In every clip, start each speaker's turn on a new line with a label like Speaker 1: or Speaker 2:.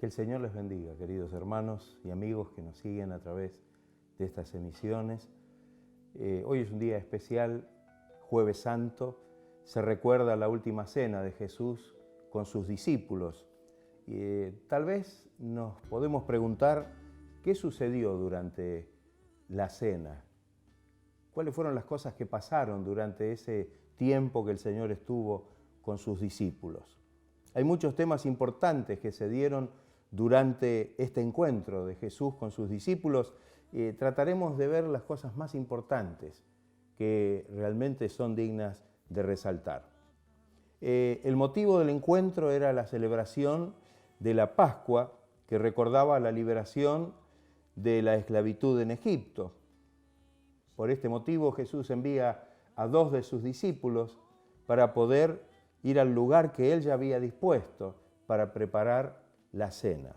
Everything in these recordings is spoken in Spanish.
Speaker 1: Que el Señor les bendiga, queridos hermanos y amigos que nos siguen a través de estas emisiones. Hoy es un día especial, Jueves Santo. Se recuerda la última cena de Jesús con sus discípulos. Tal vez nos podemos preguntar qué sucedió durante la cena. ¿Cuáles fueron las cosas que pasaron durante ese tiempo que el Señor estuvo con sus discípulos? Hay muchos temas importantes que se dieron durante este encuentro de Jesús con sus discípulos. Trataremos de ver las cosas más importantes que realmente son dignas de resaltar. El motivo del encuentro era la celebración de la Pascua, que recordaba la liberación de la esclavitud en Egipto. Por este motivo Jesús envía a 2 de sus discípulos para poder ir al lugar que Él ya había dispuesto para preparar la cena.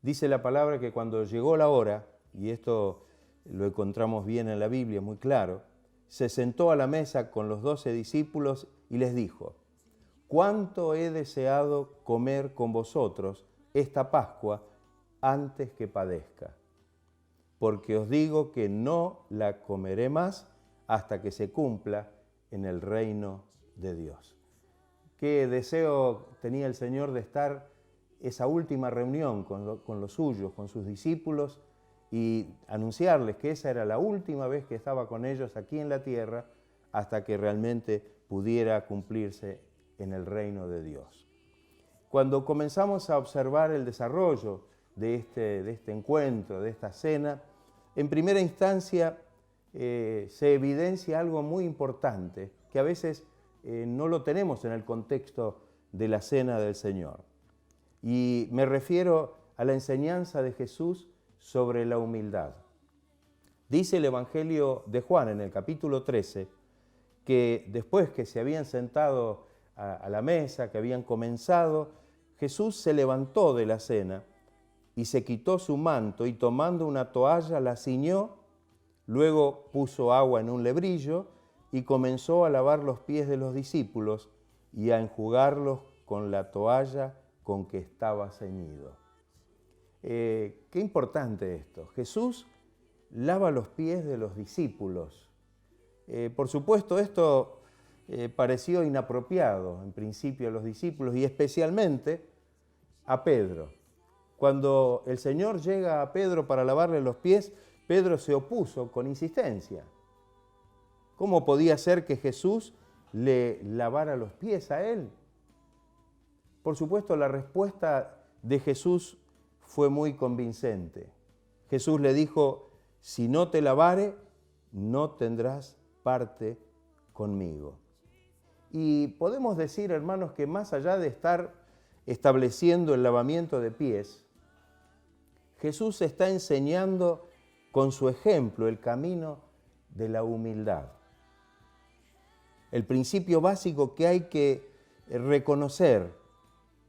Speaker 1: Dice la palabra que cuando llegó la hora, y esto lo encontramos bien en la Biblia, muy claro, se sentó a la mesa con los 12 discípulos y les dijo: «¿Cuánto he deseado comer con vosotros esta Pascua antes que padezca? Porque os digo que no la comeré más hasta que se cumpla en el reino de Dios». Qué deseo tenía el Señor de estar esa última reunión con los suyos, con sus discípulos, y anunciarles que esa era la última vez que estaba con ellos aquí en la tierra hasta que realmente pudiera cumplirse en el reino de Dios. Cuando comenzamos a observar el desarrollo de este encuentro, de esta cena, en primera instancia se evidencia algo muy importante que a veces no lo tenemos en el contexto de la cena del Señor. Y me refiero a la enseñanza de Jesús sobre la humildad. Dice el Evangelio de Juan en el capítulo 13 que después que se habían sentado a la mesa, que habían comenzado, Jesús se levantó de la cena y se quitó su manto y tomando una toalla la ciñó, luego puso agua en un lebrillo y comenzó a lavar los pies de los discípulos y a enjugarlos con la toalla con que estaba ceñido. Qué importante esto. Jesús lava los pies de los discípulos. Por supuesto, esto pareció inapropiado en principio a los discípulos y especialmente a Pedro. Cuando el Señor llega a Pedro para lavarle los pies, Pedro se opuso con insistencia. ¿Cómo podía ser que Jesús le lavara los pies a él? Por supuesto, la respuesta de Jesús fue muy convincente. Jesús le dijo: «Si no te lavare, no tendrás parte conmigo». Y podemos decir, hermanos, que más allá de estar estableciendo el lavamiento de pies, Jesús está enseñando con su ejemplo el camino de la humildad. El principio básico que hay que reconocer,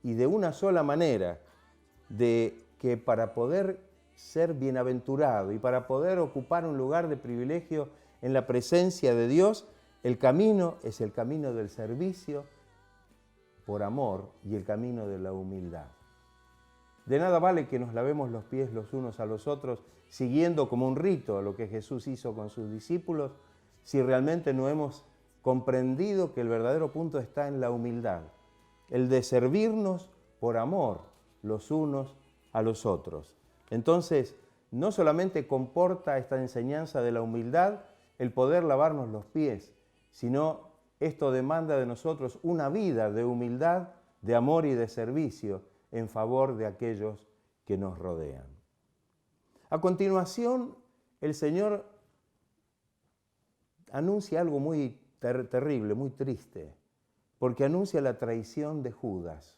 Speaker 1: y de una sola manera, de que para poder ser bienaventurado y para poder ocupar un lugar de privilegio en la presencia de Dios, el camino es el camino del servicio por amor y el camino de la humildad. De nada vale que nos lavemos los pies los unos a los otros siguiendo como un rito lo que Jesús hizo con sus discípulos si realmente no hemos comprendido que el verdadero punto está en la humildad, el de servirnos por amor los unos a los otros. Entonces, no solamente comporta esta enseñanza de la humildad el poder lavarnos los pies, sino esto demanda de nosotros una vida de humildad, de amor y de servicio en favor de aquellos que nos rodean. A continuación, el Señor anuncia algo muy terrible, muy triste, porque anuncia la traición de Judas.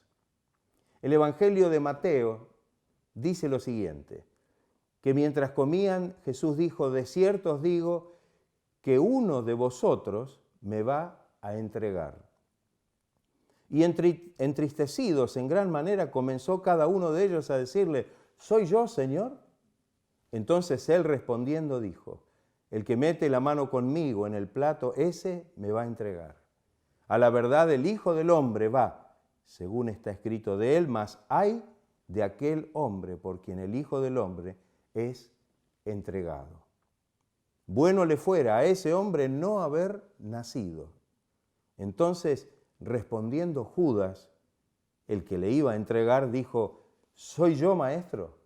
Speaker 1: El Evangelio de Mateo dice lo siguiente, que mientras comían, Jesús dijo: «De cierto os digo que uno de vosotros me va a entregar». Y entristecidos en gran manera comenzó cada uno de ellos a decirle: «¿Soy yo, Señor?». Entonces él respondiendo dijo: «El que mete la mano conmigo en el plato, ese me va a entregar. A la verdad, el Hijo del Hombre va según está escrito de él, mas ay de aquel hombre por quien el Hijo del Hombre es entregado. Bueno le fuera a ese hombre no haber nacido. Entonces, respondiendo Judas, el que le iba a entregar, dijo, ¿soy yo, maestro?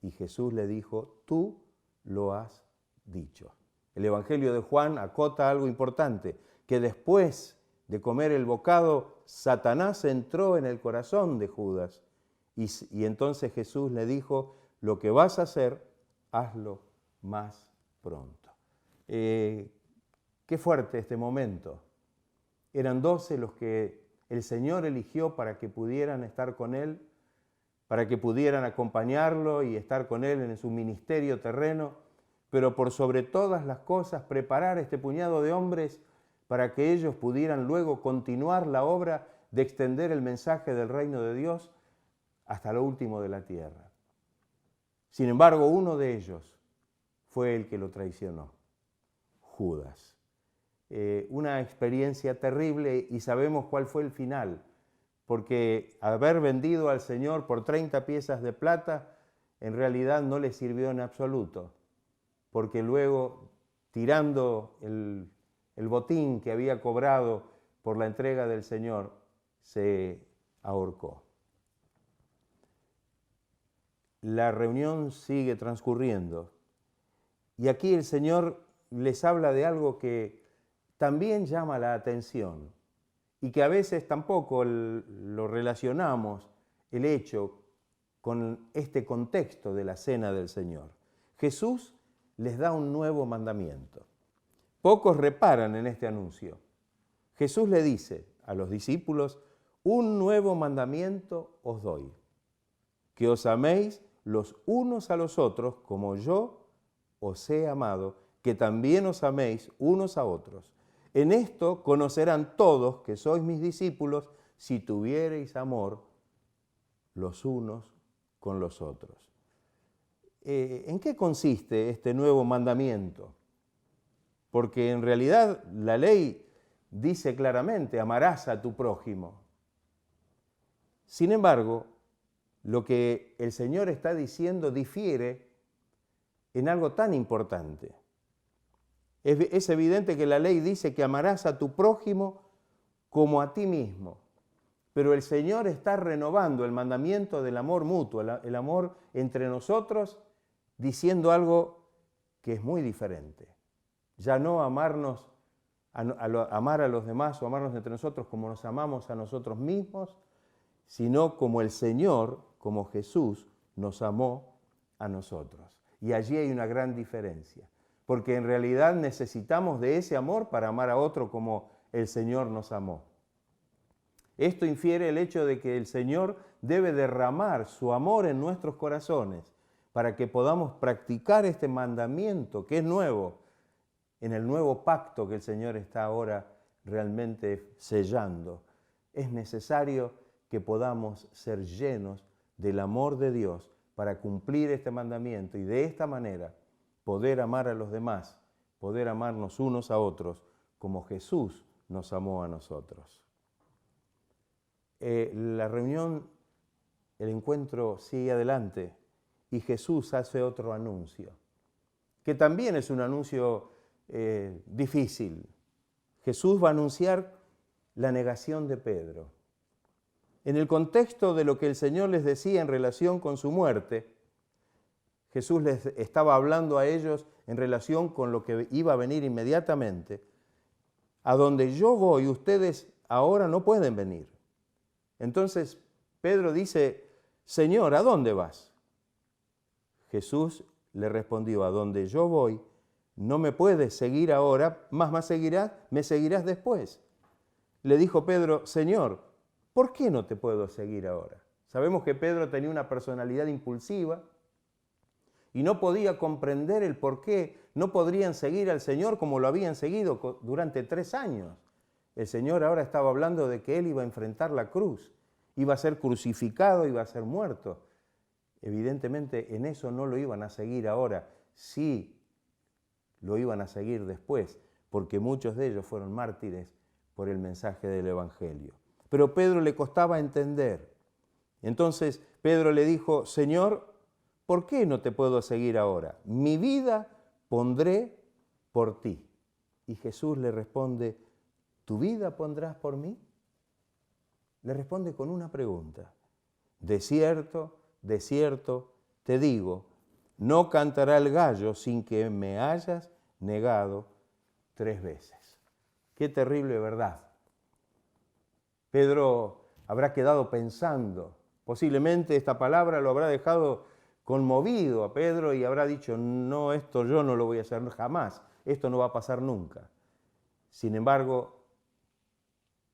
Speaker 1: Y Jesús le dijo, tú lo has dicho. El Evangelio de Juan acota algo importante, que después de comer el bocado, Satanás entró en el corazón de Judas. Y entonces Jesús le dijo, lo que vas a hacer, hazlo más pronto. Qué fuerte este momento. Eran 12 los que el Señor eligió para que pudieran estar con Él, para que pudieran acompañarlo y estar con Él en su ministerio terreno, pero por sobre todas las cosas preparar este puñado de hombres para que ellos pudieran luego continuar la obra de extender el mensaje del reino de Dios hasta lo último de la tierra. Sin embargo, uno de ellos fue el que lo traicionó, Judas. Una experiencia terrible y sabemos cuál fue el final, porque haber vendido al Señor por 30 piezas de plata en realidad no le sirvió en absoluto, porque luego, tirando el botín que había cobrado por la entrega del Señor, se ahorcó. La reunión sigue transcurriendo y aquí el Señor les habla de algo que también llama la atención y que a veces tampoco lo relacionamos el hecho con este contexto de la cena del Señor. Jesús les da un nuevo mandamiento. Pocos reparan en este anuncio. Jesús le dice a los discípulos, un nuevo mandamiento os doy, que os améis los unos a los otros como yo os he amado, que también os améis unos a otros. En esto conocerán todos que sois mis discípulos si tuviereis amor los unos con los otros. ¿En qué consiste este nuevo mandamiento? Porque en realidad la ley dice claramente, amarás a tu prójimo. Sin embargo, lo que el Señor está diciendo difiere en algo tan importante. Es evidente que la ley dice que amarás a tu prójimo como a ti mismo, pero el Señor está renovando el mandamiento del amor mutuo, el amor entre nosotros, diciendo algo que es muy diferente. Ya no amarnos, amar a los demás o amarnos entre nosotros como nos amamos a nosotros mismos, sino como el Señor, como Jesús, nos amó a nosotros. Y allí hay una gran diferencia, porque en realidad necesitamos de ese amor para amar a otro como el Señor nos amó. Esto infiere el hecho de que el Señor debe derramar su amor en nuestros corazones para que podamos practicar este mandamiento que es nuevo, en el nuevo pacto que el Señor está ahora realmente sellando. Es necesario que podamos ser llenos del amor de Dios para cumplir este mandamiento y de esta manera poder amar a los demás, poder amarnos unos a otros como Jesús nos amó a nosotros. La reunión, el encuentro sigue adelante y Jesús hace otro anuncio, que también es un anuncio difícil. Jesús va a anunciar la negación de Pedro. En el contexto de lo que el Señor les decía en relación con su muerte, Jesús les estaba hablando a ellos en relación con lo que iba a venir inmediatamente. A donde yo voy, ustedes ahora no pueden venir. Entonces Pedro dice, Señor, ¿a dónde vas? Jesús le respondió, a donde yo voy, no me puedes seguir ahora, más me seguirás después. Le dijo Pedro, Señor, ¿por qué no te puedo seguir ahora? Sabemos que Pedro tenía una personalidad impulsiva y no podía comprender el por qué no podrían seguir al Señor como lo habían seguido durante 3 años. El Señor ahora estaba hablando de que Él iba a enfrentar la cruz, iba a ser crucificado, iba a ser muerto. Evidentemente en eso no lo iban a seguir ahora, sí lo iban a seguir después, porque muchos de ellos fueron mártires por el mensaje del Evangelio. pero Pedro le costaba entender. Entonces Pedro le dijo, Señor, ¿por qué no te puedo seguir ahora? Mi vida pondré por ti. Y Jesús le responde, ¿tu vida pondrás por mí? Le responde con una pregunta. De cierto, te digo, no cantará el gallo sin que me hayas negado 3 veces. Qué terrible verdad. Pedro habrá quedado pensando, posiblemente esta palabra lo habrá dejado conmovido a Pedro y habrá dicho, no, esto yo no lo voy a hacer jamás, esto no va a pasar nunca. Sin embargo,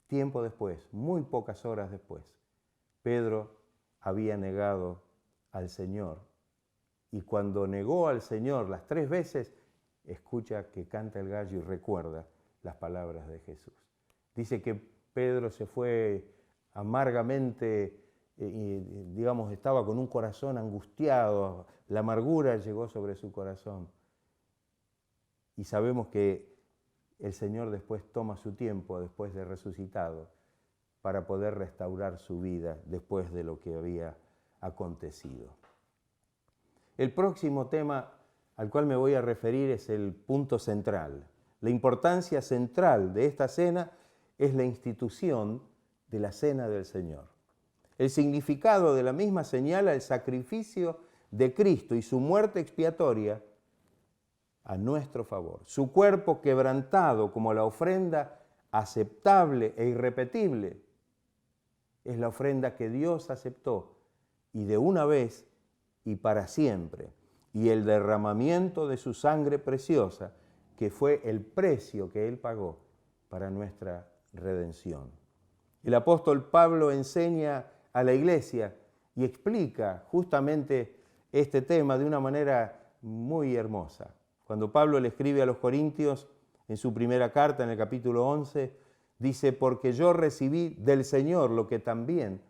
Speaker 1: tiempo después, muy pocas horas después, Pedro había negado al Señor. Y cuando negó al Señor las 3 veces, escucha que canta el gallo y recuerda las palabras de Jesús. Dice que Pedro se fue amargamente, estaba con un corazón angustiado, la amargura llegó sobre su corazón. Y sabemos que el Señor después toma su tiempo, después de resucitado, para poder restaurar su vida después de lo que había acontecido. El próximo tema al cual me voy a referir es el punto central. La importancia central de esta cena es la institución de la Cena del Señor. El significado de la misma señala el sacrificio de Cristo y su muerte expiatoria a nuestro favor. Su cuerpo quebrantado como la ofrenda aceptable e irrepetible es la ofrenda que Dios aceptó y de una vez y para siempre, y el derramamiento de su sangre preciosa, que fue el precio que Él pagó para nuestra redención. El apóstol Pablo enseña a la iglesia y explica justamente este tema de una manera muy hermosa. Cuando Pablo le escribe a los Corintios, en su primera carta, en el capítulo 11, dice, porque yo recibí del Señor lo que también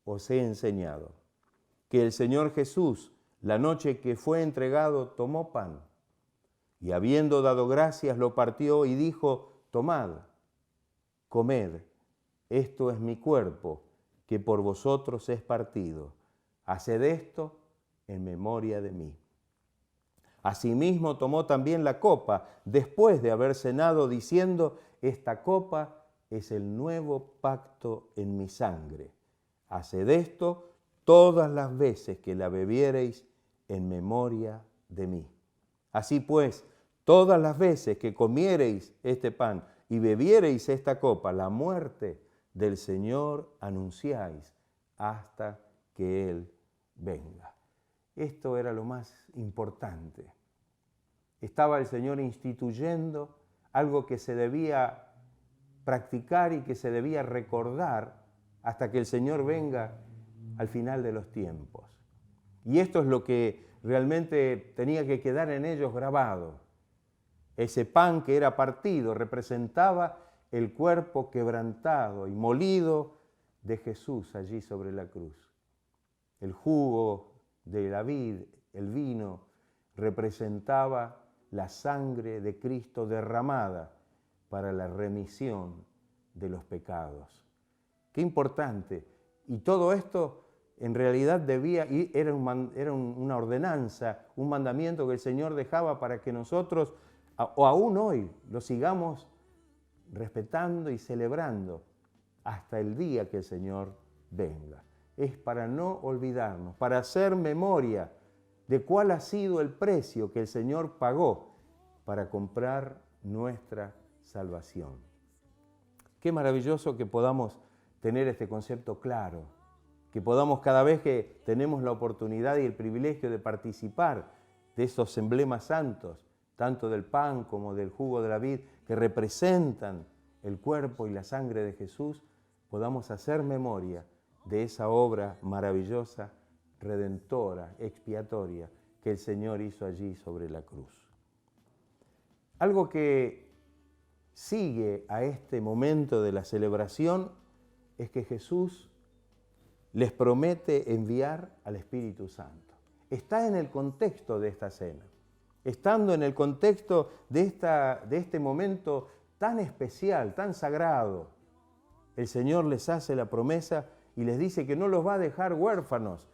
Speaker 1: os he enseñado, que el Señor Jesús, la noche que fue entregado, tomó pan, y habiendo dado gracias, lo partió y dijo, tomad, comed, esto es mi cuerpo, que por vosotros es partido. Haced esto en memoria de mí. Asimismo tomó también la copa, después de haber cenado, diciendo, esta copa es el nuevo pacto en mi sangre. Haced esto todas las veces que la bebiereis en memoria de mí. Así pues, todas las veces que comiereis este pan y bebiereis esta copa, la muerte del Señor anunciáis hasta que Él venga. Esto era lo más importante. Estaba el Señor instituyendo algo que se debía practicar y que se debía recordar hasta que el Señor venga al final de los tiempos. Y esto es lo que realmente tenía que quedar en ellos grabado. Ese pan que era partido representaba el cuerpo quebrantado y molido de Jesús allí sobre la cruz. El jugo de la vid, el vino, representaba la sangre de Cristo derramada para la remisión de los pecados. Qué importante. Y todo esto en realidad era una ordenanza, un mandamiento que el Señor dejaba para que nosotros, o aún hoy, lo sigamos respetando y celebrando hasta el día que el Señor venga. Es para no olvidarnos, para hacer memoria de cuál ha sido el precio que el Señor pagó para comprar nuestra salvación. Qué maravilloso que podamos tener este concepto claro, que podamos cada vez que tenemos la oportunidad y el privilegio de participar de esos emblemas santos, tanto del pan como del jugo de la vid, que representan el cuerpo y la sangre de Jesús, podamos hacer memoria de esa obra maravillosa, redentora, expiatoria, que el Señor hizo allí sobre la cruz. Algo que sigue a este momento de la celebración es que Jesús les promete enviar al Espíritu Santo. Está en el contexto de esta cena. Estando en el contexto de este momento tan especial, tan sagrado, el Señor les hace la promesa y les dice que no los va a dejar huérfanos,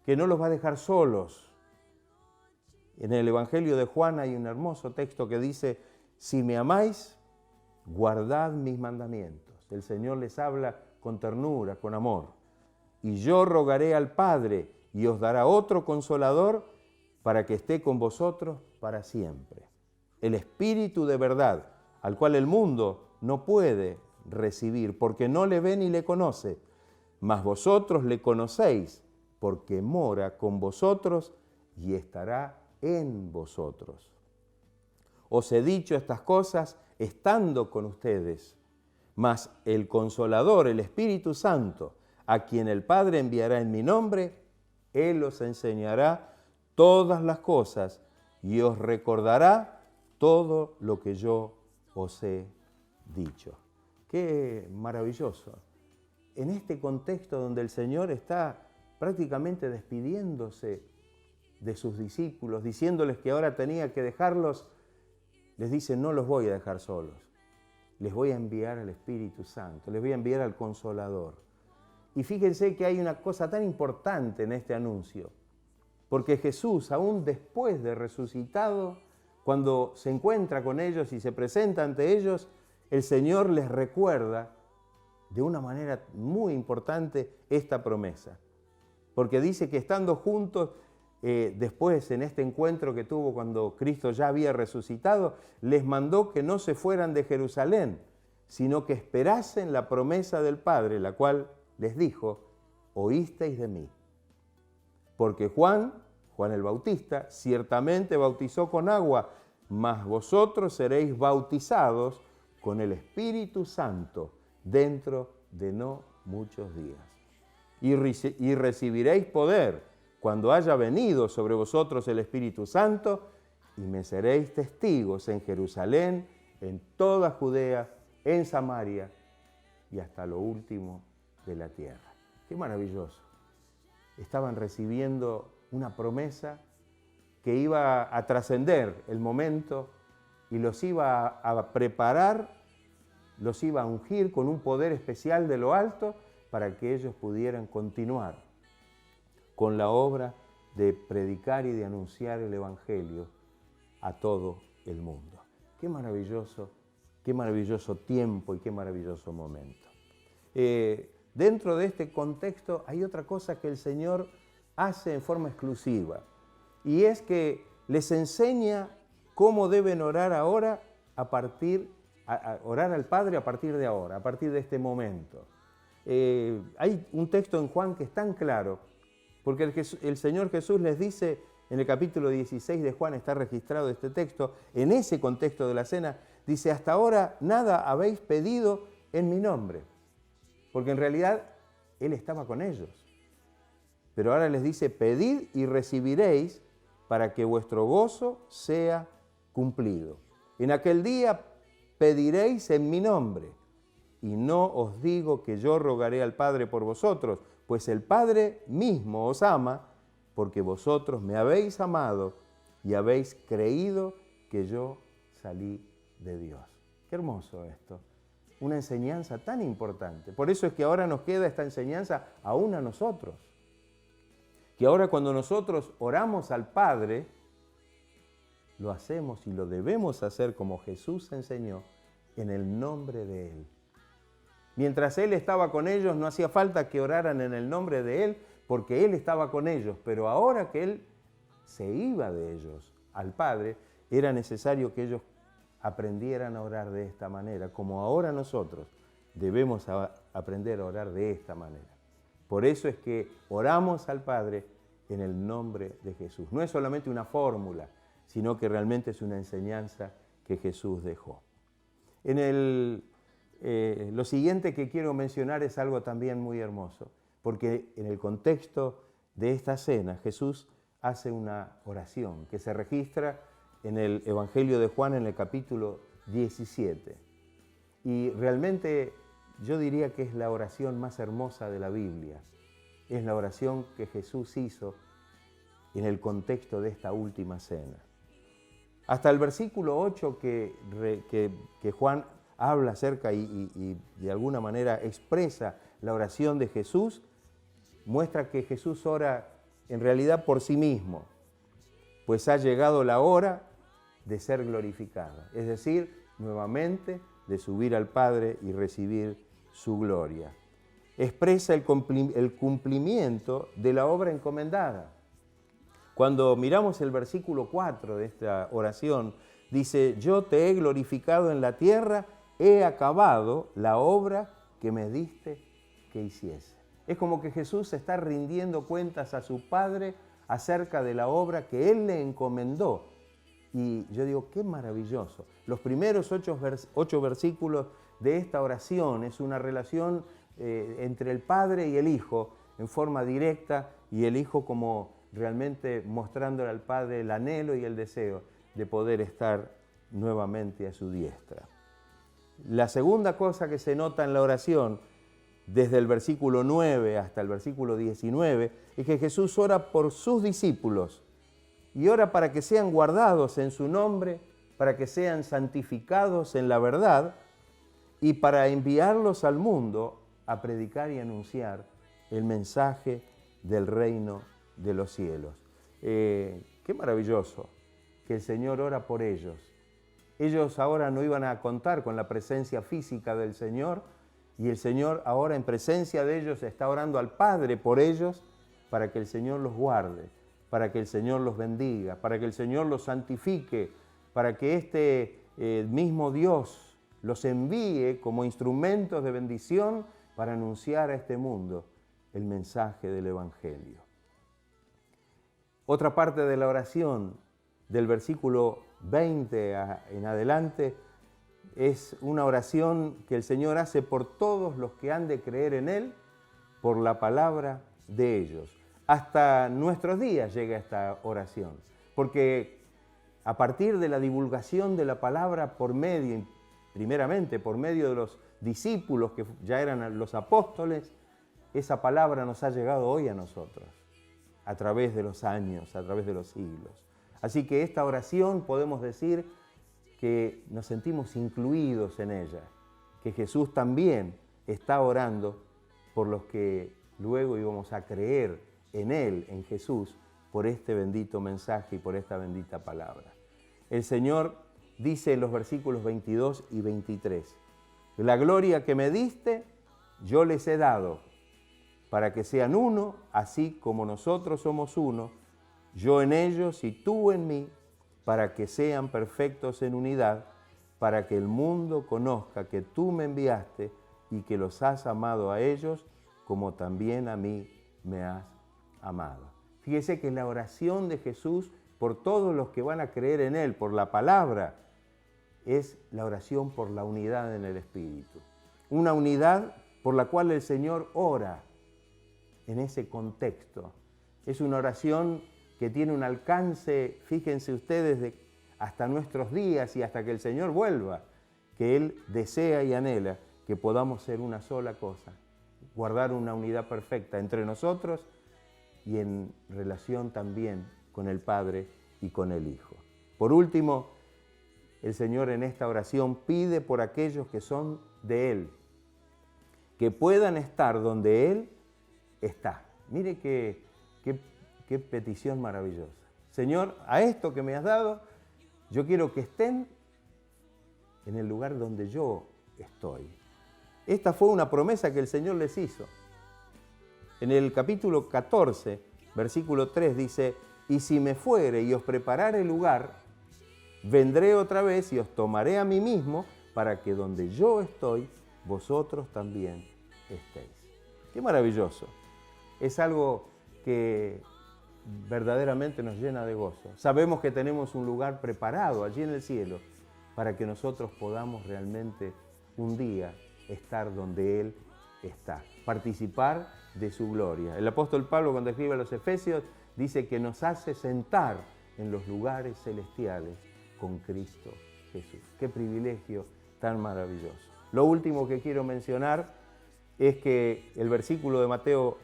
Speaker 1: que no los va a dejar solos. En el Evangelio de Juan hay un hermoso texto que dice, si me amáis, guardad mis mandamientos. El Señor les habla con ternura, con amor. Y yo rogaré al Padre y os dará otro consolador para que esté con vosotros para siempre. El Espíritu de verdad, al cual el mundo no puede recibir porque no le ve ni le conoce, mas vosotros le conocéis porque mora con vosotros y estará en vosotros. Os he dicho estas cosas estando con ustedes, mas el Consolador, el Espíritu Santo, a quien el Padre enviará en mi nombre, Él os enseñará todas las cosas y os recordará todo lo que yo os he dicho. Qué maravilloso. En este contexto donde el Señor está prácticamente despidiéndose de sus discípulos, diciéndoles que ahora tenía que dejarlos, les dice, no los voy a dejar solos, les voy a enviar al Espíritu Santo, les voy a enviar al Consolador. Y fíjense que hay una cosa tan importante en este anuncio, porque Jesús, aún después de resucitado, cuando se encuentra con ellos y se presenta ante ellos, el Señor les recuerda de una manera muy importante esta promesa. Porque dice que estando juntos, después en este encuentro que tuvo cuando Cristo ya había resucitado, les mandó que no se fueran de Jerusalén, sino que esperasen la promesa del Padre, la cual les dijo, oísteis de mí. Porque Juan el Bautista, ciertamente bautizó con agua, mas vosotros seréis bautizados con el Espíritu Santo dentro de no muchos días. Y recibiréis poder cuando haya venido sobre vosotros el Espíritu Santo, y me seréis testigos en Jerusalén, en toda Judea, en Samaria y hasta lo último de la tierra. ¡Qué maravilloso! Estaban recibiendo una promesa que iba a trascender el momento y los iba a preparar, los iba a ungir con un poder especial de lo alto para que ellos pudieran continuar con la obra de predicar y de anunciar el Evangelio a todo el mundo. Qué maravilloso tiempo y qué maravilloso momento. Dentro de este contexto hay otra cosa que el Señor hace en forma exclusiva, y es que les enseña cómo deben orar ahora orar al Padre a partir de ahora, a partir de este momento. Hay un texto en Juan que es tan claro, porque el Señor Jesús les dice, en el capítulo 16 de Juan está registrado este texto, en ese contexto de la cena, dice, hasta ahora nada habéis pedido en mi nombre, porque en realidad Él estaba con ellos. Pero ahora les dice, pedid y recibiréis para que vuestro gozo sea cumplido. En aquel día pediréis en mi nombre, y no os digo que yo rogaré al Padre por vosotros, pues el Padre mismo os ama, porque vosotros me habéis amado y habéis creído que yo salí de Dios. Qué hermoso esto. Una enseñanza tan importante. Por eso es que ahora nos queda esta enseñanza aún a nosotros. Que ahora cuando nosotros oramos al Padre, lo hacemos y lo debemos hacer como Jesús enseñó, en el nombre de Él. Mientras Él estaba con ellos, no hacía falta que oraran en el nombre de Él, porque Él estaba con ellos. Pero ahora que Él se iba de ellos al Padre, era necesario que ellos aprendieran a orar de esta manera, como ahora nosotros debemos aprender a orar de esta manera. Por eso es que oramos al Padre en el nombre de Jesús. No es solamente una fórmula, sino que realmente es una enseñanza que Jesús dejó. Lo siguiente que quiero mencionar es algo también muy hermoso, porque en el contexto de esta cena Jesús hace una oración que se registra en el Evangelio de Juan en el capítulo 17. Y realmente yo diría que es la oración más hermosa de la Biblia. Es la oración que Jesús hizo en el contexto de esta última cena. Hasta el versículo 8 que Juan habla acerca y de alguna manera expresa la oración de Jesús, muestra que Jesús ora en realidad por sí mismo, pues ha llegado la hora de ser glorificado, es decir, nuevamente de subir al Padre y recibir su gloria. Expresa el cumplimiento de la obra encomendada. Cuando miramos el versículo 4 de esta oración, dice, yo te he glorificado en la tierra, he acabado la obra que me diste que hiciese. Es como que Jesús está rindiendo cuentas a su Padre acerca de la obra que Él le encomendó. Y yo digo, qué maravilloso. Los primeros 8 versículos de esta oración es una relación entre el Padre y el Hijo en forma directa, y el Hijo como realmente mostrándole al Padre el anhelo y el deseo de poder estar nuevamente a su diestra. La segunda cosa que se nota en la oración, desde el versículo 9 hasta el versículo 19, es que Jesús ora por sus discípulos y ora para que sean guardados en su nombre, para que sean santificados en la verdad y para enviarlos al mundo a predicar y anunciar el mensaje del reino de los cielos. Qué maravilloso que el Señor ora por ellos. Ellos ahora no iban a contar con la presencia física del Señor, y el Señor ahora en presencia de ellos está orando al Padre por ellos para que el Señor los guarde, para que el Señor los bendiga, para que el Señor los santifique, para que este mismo Dios los envíe como instrumentos de bendición para anunciar a este mundo el mensaje del Evangelio. Otra parte de la oración, del versículo 20 en adelante, es una oración que el Señor hace por todos los que han de creer en Él, por la palabra de ellos. Hasta nuestros días llega esta oración, porque a partir de la divulgación de la palabra primeramente por medio de los discípulos que ya eran los apóstoles, esa palabra nos ha llegado hoy a nosotros, a través de los años, a través de los siglos. Así que esta oración podemos decir que nos sentimos incluidos en ella, que Jesús también está orando por los que luego íbamos a creer en Él, en Jesús, por este bendito mensaje y por esta bendita palabra. El Señor dice en los versículos 22 y 23, la gloria que me diste, yo les he dado, para que sean uno, así como nosotros somos uno, yo en ellos y tú en mí, para que sean perfectos en unidad, para que el mundo conozca que tú me enviaste y que los has amado a ellos, como también a mí me has amado. Fíjese que la oración de Jesús por todos los que van a creer en Él, por la palabra, es la oración por la unidad en el Espíritu. Una unidad por la cual el Señor ora en ese contexto. Es una oración que tiene un alcance, fíjense ustedes, hasta nuestros días y hasta que el Señor vuelva, que Él desea y anhela que podamos ser una sola cosa, guardar una unidad perfecta entre nosotros y en relación también con el Padre y con el Hijo. Por último, el Señor en esta oración pide por aquellos que son de Él, que puedan estar donde Él está. Mire qué petición maravillosa. Señor, a esto que me has dado, yo quiero que estén en el lugar donde yo estoy. Esta fue una promesa que el Señor les hizo. En el capítulo 14, versículo 3 dice, y si me fuere y os preparare lugar, vendré otra vez y os tomaré a mí mismo, para que donde yo estoy, vosotros también estéis. ¡Qué maravilloso! Es algo que verdaderamente nos llena de gozo. Sabemos que tenemos un lugar preparado allí en el cielo para que nosotros podamos realmente un día estar donde Él está, participar de su gloria. El apóstol Pablo, cuando escribe a los Efesios, dice que nos hace sentar en los lugares celestiales con Cristo Jesús. ¡Qué privilegio tan maravilloso! Lo último que quiero mencionar es que el versículo de Mateo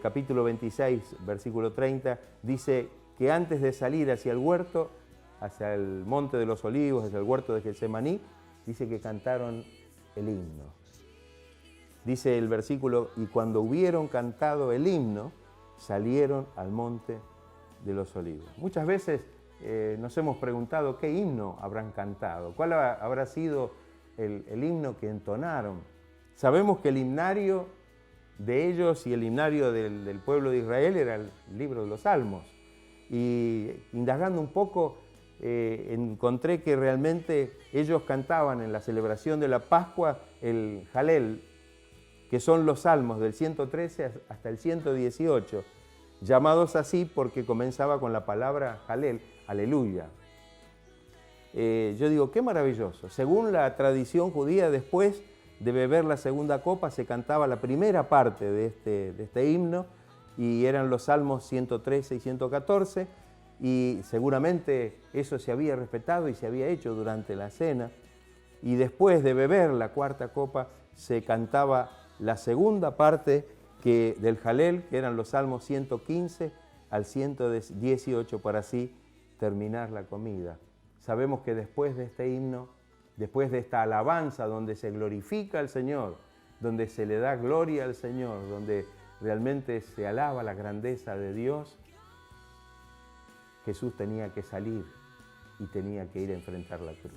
Speaker 1: capítulo 26, versículo 30, dice que antes de salir hacia el huerto, hacia el monte de los olivos, hacia el huerto de Getsemaní, dice que cantaron el himno. Dice el versículo, y cuando hubieron cantado el himno, salieron al monte de los olivos. Muchas veces nos hemos preguntado qué himno habrán cantado, cuál habrá sido el himno que entonaron. Sabemos que el himnario de ellos y el himnario del pueblo de Israel era el libro de los Salmos. Y indagando un poco, encontré que realmente ellos cantaban en la celebración de la Pascua el Jalel, que son los salmos del 113 hasta el 118, llamados así porque comenzaba con la palabra Jalel, aleluya. Yo digo, qué maravilloso. Según la tradición judía, después de beber la segunda copa se cantaba la primera parte de este himno, y eran los salmos 113 y 114, y seguramente eso se había respetado y se había hecho durante la cena. Y después de beber la cuarta copa se cantaba la segunda parte del Jalel, que eran los salmos 115 al 118, para así terminar la comida. Sabemos que después de este himno, después de esta alabanza donde se glorifica al Señor, donde se le da gloria al Señor, donde realmente se alaba la grandeza de Dios, Jesús tenía que salir y tenía que ir a enfrentar la cruz.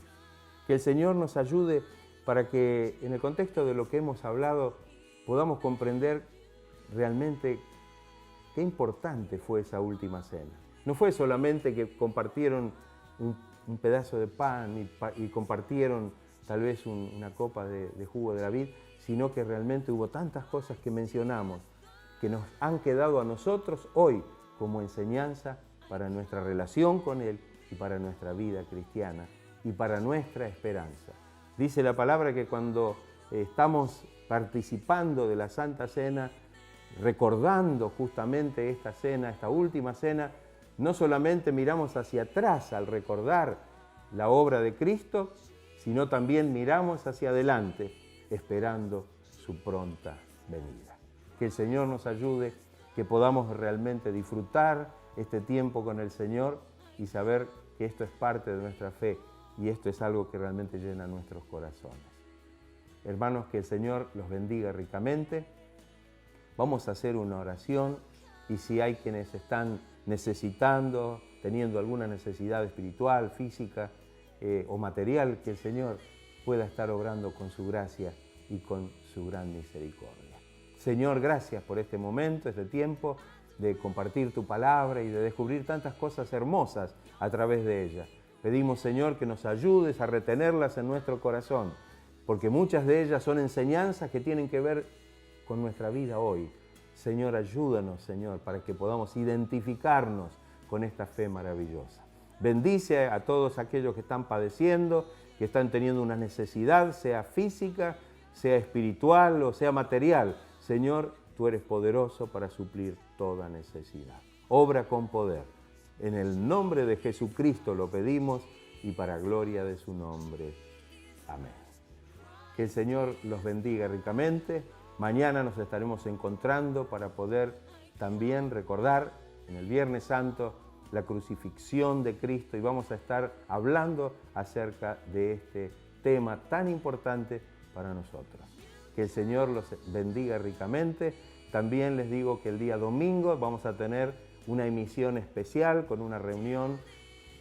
Speaker 1: Que el Señor nos ayude para que en el contexto de lo que hemos hablado podamos comprender realmente qué importante fue esa última cena. No fue solamente que compartieron un pedazo de pan y compartieron tal vez una copa de jugo de la vid, sino que realmente hubo tantas cosas que mencionamos que nos han quedado a nosotros hoy como enseñanza para nuestra relación con Él y para nuestra vida cristiana y para nuestra esperanza. Dice la palabra que cuando estamos participando de la Santa Cena, recordando justamente esta cena, esta última cena, no solamente miramos hacia atrás al recordar la obra de Cristo, sino también miramos hacia adelante, esperando su pronta venida. Que el Señor nos ayude, que podamos realmente disfrutar este tiempo con el Señor y saber que esto es parte de nuestra fe y esto es algo que realmente llena nuestros corazones. Hermanos, que el Señor los bendiga ricamente. Vamos a hacer una oración y si hay quienes están necesitando, teniendo alguna necesidad espiritual, física o material, que el Señor pueda estar obrando con su gracia y con su gran misericordia. Señor, gracias por este momento, este tiempo de compartir tu palabra y de descubrir tantas cosas hermosas a través de ella. Pedimos, Señor, que nos ayudes a retenerlas en nuestro corazón, porque muchas de ellas son enseñanzas que tienen que ver con nuestra vida hoy. Señor, ayúdanos, Señor, para que podamos identificarnos con esta fe maravillosa. Bendice a todos aquellos que están padeciendo, que están teniendo una necesidad, sea física, sea espiritual o sea material. Señor, tú eres poderoso para suplir toda necesidad. Obra con poder. En el nombre de Jesucristo lo pedimos y para gloria de su nombre. Amén. Que el Señor los bendiga ricamente. Mañana nos estaremos encontrando para poder también recordar en el Viernes Santo la crucifixión de Cristo y vamos a estar hablando acerca de este tema tan importante para nosotros. Que el Señor los bendiga ricamente. También les digo que el día domingo vamos a tener una emisión especial con una reunión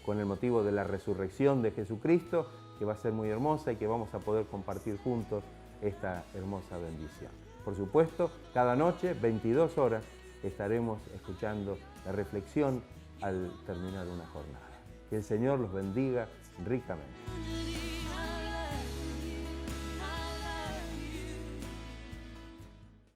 Speaker 1: con el motivo de la resurrección de Jesucristo, que va a ser muy hermosa y que vamos a poder compartir juntos esta hermosa bendición. Por supuesto, cada noche, 22 horas, estaremos escuchando la reflexión al terminar una jornada. Que el Señor los bendiga ricamente.